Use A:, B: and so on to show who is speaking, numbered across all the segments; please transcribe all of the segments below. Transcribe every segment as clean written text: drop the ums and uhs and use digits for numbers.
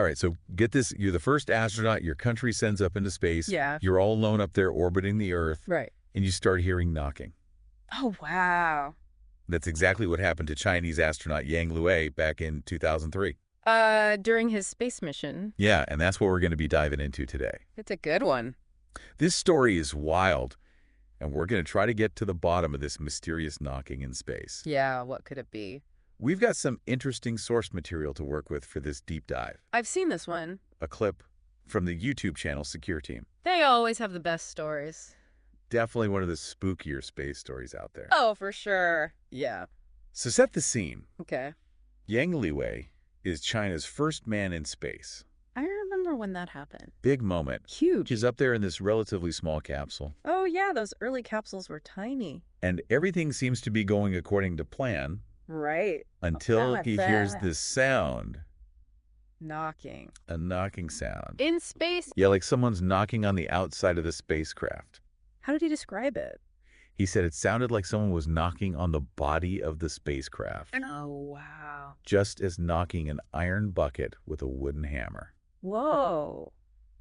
A: All right, so get this. You're the first astronaut your country sends up into space.
B: Yeah.
A: You're all alone up there orbiting the Earth.
B: Right.
A: And you start hearing knocking.
B: Oh, wow.
A: That's exactly what happened to Chinese astronaut Yang Liwei back in 2003.
B: During his space mission.
A: Yeah, and that's what we're going to be diving into today.
B: It's a good one.
A: This story is wild, and we're going to try to get to the bottom of this mysterious knocking in space.
B: Yeah, what could it be?
A: We've got some interesting source material to work with for this deep dive.
B: I've seen this one.
A: A clip from the YouTube channel Secure Team.
B: They always have the best stories.
A: Definitely one of the spookier space stories out there.
B: Oh, for sure. Yeah.
A: So set the scene.
B: Okay.
A: Yang Liwei is China's first man in space.
B: I remember when that happened.
A: Big moment.
B: Huge.
A: He's up there in this relatively small capsule.
B: Oh, yeah, those early capsules were tiny.
A: And everything seems to be going according to plan.
B: Right.
A: Until he hears this sound.
B: Knocking.
A: A knocking sound.
B: In space?
A: Yeah, like someone's knocking on the outside of the spacecraft.
B: How did he describe it?
A: He said it sounded like someone was knocking on the body of the spacecraft.
B: Oh, wow.
A: Just as knocking an iron bucket with a wooden hammer.
B: Whoa.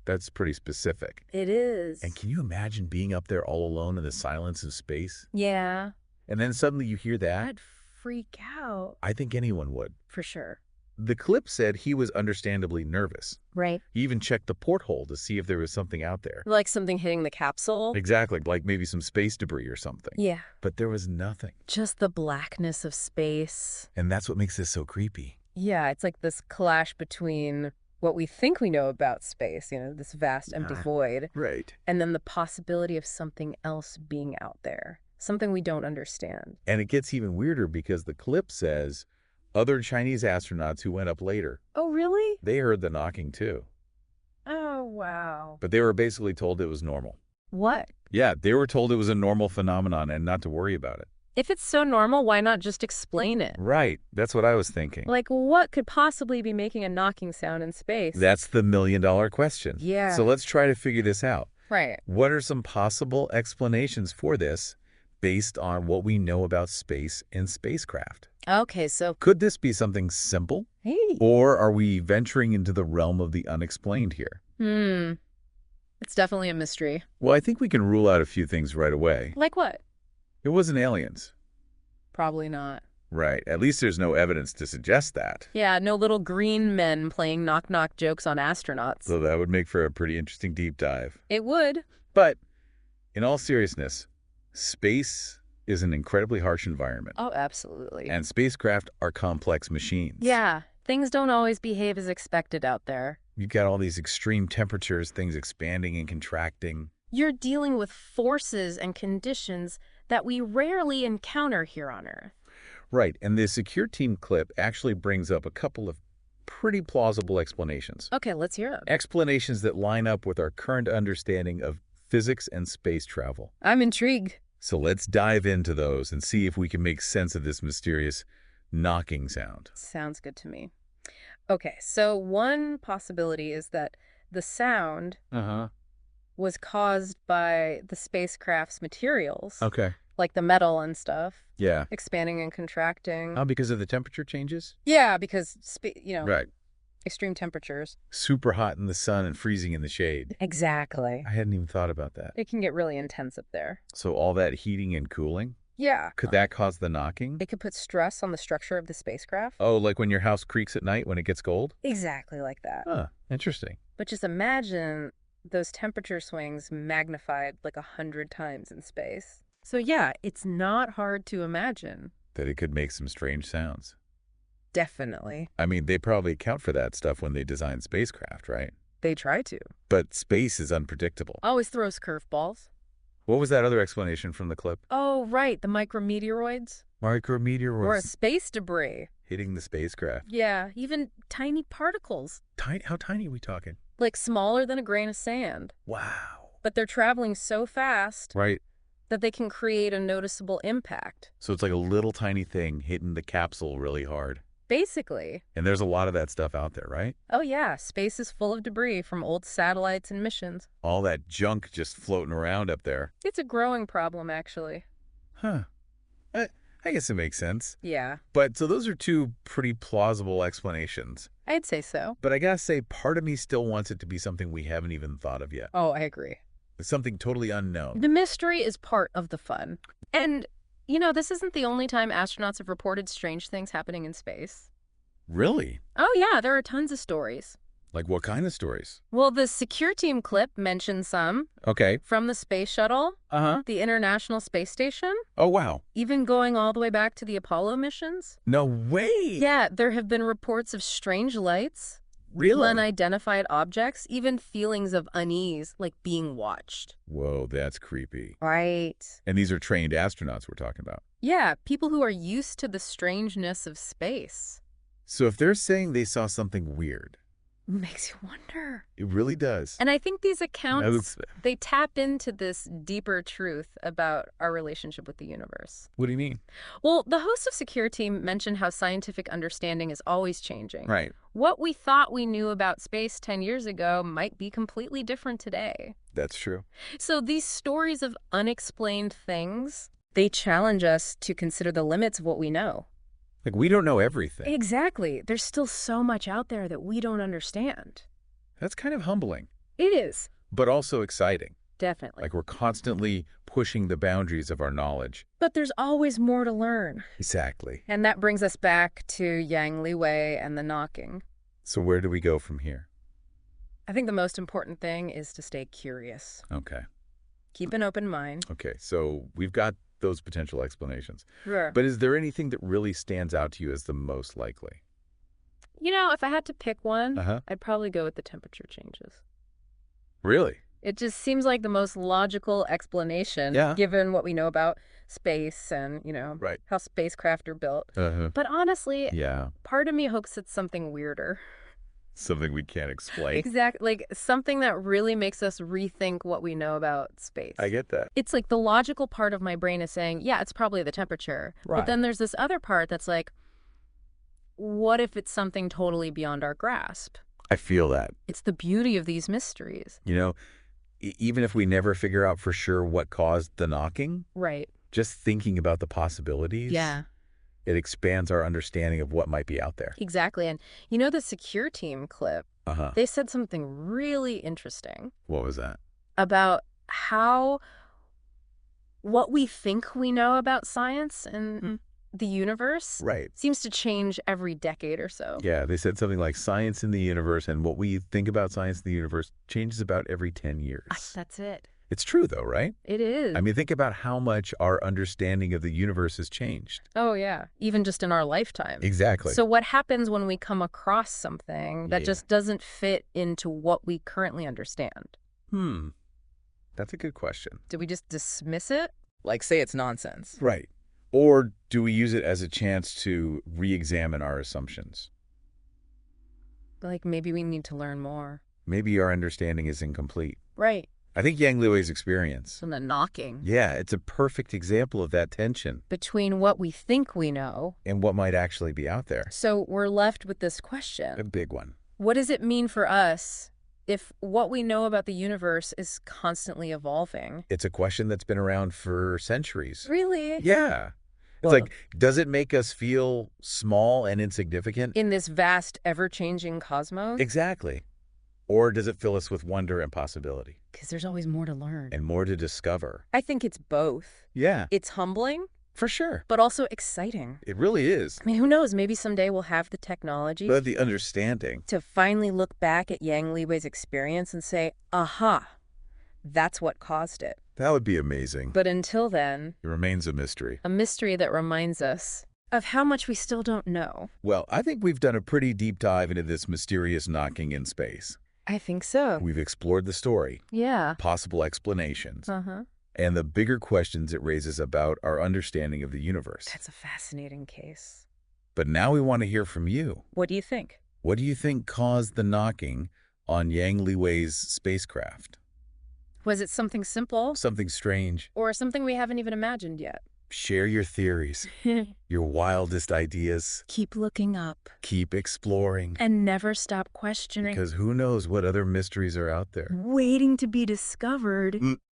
A: That's pretty specific.
B: It is.
A: And can you imagine being up there all alone in the silence of space?
B: Yeah.
A: And then suddenly you hear that?
B: I'd freak out.
A: I think anyone would.
B: For sure.
A: The clip said he was understandably nervous.
B: Right.
A: He even checked the porthole to see if there was something out there.
B: Like something hitting the capsule?
A: Exactly, like maybe some space debris or something.
B: Yeah.
A: But there was nothing.
B: Just the blackness of space.
A: And that's what makes this so creepy.
B: Yeah, it's like this clash between what we think we know about space, this vast empty void,
A: Right.
B: and then the possibility of something else being out there, something we don't understand.
A: And it gets even weirder because the clip says other Chinese astronauts who went up later,
B: Oh, really?
A: they heard the knocking too.
B: Oh, wow.
A: But they were basically told it was normal.
B: What?
A: Yeah, they were told it was a normal phenomenon and not to worry about it.
B: If it's so normal, why not just explain it?
A: Right. That's what I was thinking.
B: Like, what could possibly be making a knocking sound in space?
A: That's the million-dollar question.
B: Yeah.
A: So let's try to figure this out.
B: Right.
A: What are some possible explanations for this based on what we know about space and spacecraft?
B: Okay, so...
A: Could this be something simple?
B: Hey.
A: Or are we venturing into the realm of the unexplained here?
B: It's definitely a mystery.
A: Well, I think we can rule out a few things right away.
B: Like what?
A: It wasn't aliens.
B: Probably not.
A: Right. At least there's no evidence to suggest that.
B: Yeah, no little green men playing knock-knock jokes on astronauts.
A: So that would make for a pretty interesting deep dive.
B: It would.
A: But in all seriousness, space is an incredibly harsh environment.
B: Oh, absolutely.
A: And spacecraft are complex machines.
B: Yeah, things don't always behave as expected out there.
A: You've got all these extreme temperatures, things expanding and contracting.
B: You're dealing with forces and conditions that we rarely encounter here on Earth.
A: Right, and the Secure Team clip actually brings up a couple of pretty plausible explanations.
B: Okay, let's hear them.
A: Explanations that line up with our current understanding of physics and space travel.
B: I'm intrigued.
A: So let's dive into those and see if we can make sense of this mysterious knocking sound.
B: Sounds good to me. Okay, so one possibility is that the sound was caused by the spacecraft's materials,
A: Okay.
B: like the metal and stuff,
A: Yeah.
B: expanding and contracting.
A: Oh, because of the temperature changes?
B: Yeah, because,
A: Right.
B: extreme temperatures.
A: Super hot in the sun and freezing in the shade.
B: Exactly.
A: I hadn't even thought about that.
B: It can get really intense up there.
A: So all that heating and cooling,
B: Yeah.
A: could that cause the knocking?
B: It could put stress on the structure of the spacecraft.
A: Oh, like when your house creaks at night when it gets cold?
B: Exactly like that.
A: Huh, interesting.
B: But just imagine those temperature swings magnified like 100 times in space. So yeah, it's not hard to imagine.
A: That it could make some strange sounds.
B: Definitely.
A: I mean, they probably account for that stuff when they design spacecraft, right?
B: They try to.
A: But space is unpredictable.
B: Always throws curveballs.
A: What was that other explanation from the clip?
B: Oh, right, the micrometeoroids. Or a
A: Micrometeoroids
B: space debris.
A: hitting the spacecraft.
B: Yeah, even tiny particles.
A: How tiny are we talking?
B: Like smaller than a grain of sand.
A: Wow.
B: But they're traveling so fast
A: Right.
B: that they can create a noticeable impact.
A: So it's like a little tiny thing hitting the capsule really hard.
B: Basically.
A: And there's a lot of that stuff out there, right?
B: Oh yeah, space is full of debris from old satellites and missions.
A: All that junk just floating around up there.
B: It's a growing problem, actually.
A: Huh. I guess it makes sense.
B: Yeah,
A: But so those are two pretty plausible explanations.
B: I'd say so.
A: But I gotta say, part of me still wants it to be something we haven't even thought of yet.
B: Oh, I agree.
A: It's something totally unknown.
B: The mystery is part of the fun. And, this isn't the only time astronauts have reported strange things happening in space.
A: Really?
B: Oh, yeah, there are tons of stories.
A: Like what kind of stories?
B: Well, the Secure Team clip mentions some
A: Okay.
B: from the space shuttle,
A: Uh-huh.
B: the International Space Station,
A: Oh, wow.
B: even going all the way back to the Apollo missions.
A: No way!
B: Yeah, there have been reports of strange lights,
A: Really?
B: unidentified objects, even feelings of unease, like being watched.
A: Whoa, that's creepy.
B: Right.
A: And these are trained astronauts we're talking about.
B: Yeah, people who are used to the strangeness of space.
A: So if they're saying they saw something weird,
B: Makes you wonder.
A: it really does.
B: And I think these accounts,
A: What
B: they tap into this deeper truth about our relationship with the universe.
A: do you mean?
B: Well, the host of Secure Team mentioned how scientific understanding is always changing.
A: Right.
B: What we thought we knew about space 10 years ago might be completely different today.
A: That's true.
B: So these stories of unexplained things, they challenge us to consider the limits of what we know.
A: Like, we don't know everything.
B: Exactly. There's still so much out there that we don't understand.
A: That's kind of humbling,
B: It is.
A: but also exciting.
B: Definitely.
A: Like, we're constantly pushing the boundaries of our knowledge.
B: But there's always more to learn.
A: Exactly.
B: And that brings us back to Yang Liwei and the knocking.
A: So where do we go from here?
B: I think the most important thing is to stay curious.
A: Okay.
B: Keep an open mind.
A: Okay, so we've got those potential explanations.
B: Sure.
A: But is there anything that really stands out to you as the most likely?
B: If I had to pick one,
A: Uh-huh.
B: I'd probably go with the temperature changes.
A: Really?
B: It just seems like the most logical explanation,
A: Yeah.
B: given what we know about space and,
A: Right.
B: how spacecraft are built.
A: Uh-huh.
B: But honestly,
A: Yeah.
B: part of me hopes it's something weirder.
A: Something we can't explain.
B: Exactly. Like something that really makes us rethink what we know about space.
A: I get that.
B: It's like the logical part of my brain is saying, yeah, it's probably the temperature.
A: Right.
B: But then there's this other part that's like, what if it's something totally beyond our grasp?
A: I feel that.
B: It's the beauty of these mysteries.
A: Even if we never figure out for sure what caused the knocking,
B: Right.
A: just thinking about the possibilities,
B: Yeah,
A: it expands our understanding of what might be out there.
B: exactly. And the Secure Team clip,
A: Uh-huh.
B: they said something really interesting
A: What was that?
B: about how what we think we know about science and the universe
A: Right.
B: seems to change every decade or so.
A: Yeah, they said something like science in the universe and what we think about science in the universe changes about every 10 years.
B: That's it.
A: It's true, though, right?
B: It is.
A: I mean, think about how much our understanding of the universe has changed.
B: Oh, yeah. Even just in our lifetime.
A: Exactly.
B: So what happens when we come across something that
A: Yeah.
B: just doesn't fit into what we currently understand?
A: That's a good question.
B: Do we just dismiss it?
C: Like, say it's nonsense.
A: Right. Or do we use it as a chance to re-examine our assumptions?
B: Like maybe we need to learn more.
A: Maybe our understanding is incomplete.
B: Right.
A: I think Yang Liwei's experience.
B: And the knocking
A: Yeah, it's a perfect example of that tension
B: between what we think we know.
A: and what might actually be out there.
B: So we're left with this
A: A
B: question.
A: big one.
B: What does it mean for us if what we know about the universe is constantly evolving?
A: It's a question that's been around for centuries.
B: Really?
A: Yeah. It's
C: Well-
A: like, does it make us feel small and insignificant?
B: In this vast, ever-changing cosmos?
A: Exactly. Or does it fill us with wonder and possibility
B: Because there's always more to learn.
A: and more to discover?
B: I think it's both.
A: Yeah,
B: It's humbling,
A: for sure.
B: but also exciting.
A: It really is.
B: I mean, who knows? Maybe someday we'll have the technology
A: But the understanding.
B: to finally look back at Yang Liwei's experience and say, aha, that's what caused it.
A: That would be amazing.
B: But until then,
A: It remains a mystery.
B: a mystery that reminds us of how much we still don't know.
A: Well, I think we've done a pretty deep dive into this mysterious knocking in space.
B: I think so.
A: We've explored the story,
B: Yeah.
A: possible explanations,
B: Uh-huh.
A: and the bigger questions it raises about our understanding of the universe.
B: That's a fascinating case.
A: But now we want to hear from you.
B: What do you think?
A: What do you think caused the knocking on Yang Liwei's spacecraft?
B: Was it something simple
A: Something strange.
B: or something we haven't even imagined yet?
A: Share your theories, your wildest ideas.
B: Keep looking up
A: Keep exploring.
B: and never stop questioning.
A: Because who knows what other mysteries are out there.
B: Waiting to be discovered.